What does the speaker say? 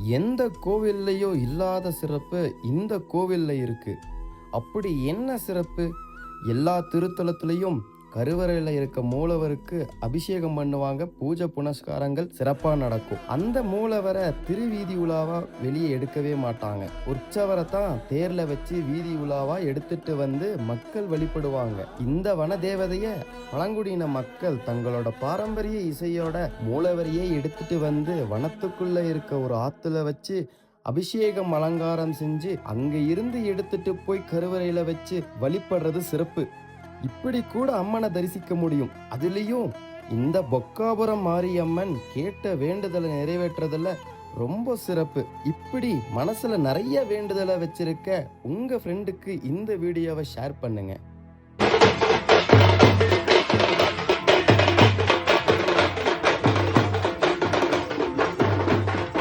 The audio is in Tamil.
எந்த கோவில்லையோ இல்லாத சிறப்பு இந்த கோவில்ல இருக்கு. அப்படி என்ன சிறப்பு? எல்லா திருத்தலத்திலையும் கருவறையில் இருக்க மூலவருக்கு அபிஷேகம் பண்ணுவாங்க. பூஜை புனஸ்காரங்கள் சிறப்பாக நடக்கும். அந்த மூலவரை திருவீதி உலாவா வெளியே எடுக்கவே மாட்டாங்க. உற்சவரை தான் தேர்ல வச்சு வீதி உலாவா எடுத்துட்டு வந்து மக்கள் வழிபடுவாங்க. இந்த வன தேவதைய பழங்குடியின மக்கள் தங்களோட பாரம்பரிய இசையோட மூலவரையே எடுத்துட்டு வந்து வனத்துக்குள்ள இருக்க ஒரு ஆத்துல வச்சு அபிஷேகம் அலங்காரம் செஞ்சு அங்க இருந்து எடுத்துட்டு போய் கருவறையில வச்சு வழிபடுறது சிறப்பு. இப்படி கூட அம்மனை தரிசிக்க முடியும். அதுலேயும் இந்த பொக்காபுரம் மாரியம்மன் கேட்ட வேண்டுதலை நிறைவேற்றதில் ரொம்ப சிறப்பு. இப்படி மனசுல நிறைய வேண்டுதலை வச்சிருக்க உங்க ஃப்ரெண்டுக்கு இந்த வீடியோவை ஷேர் பண்ணுங்க.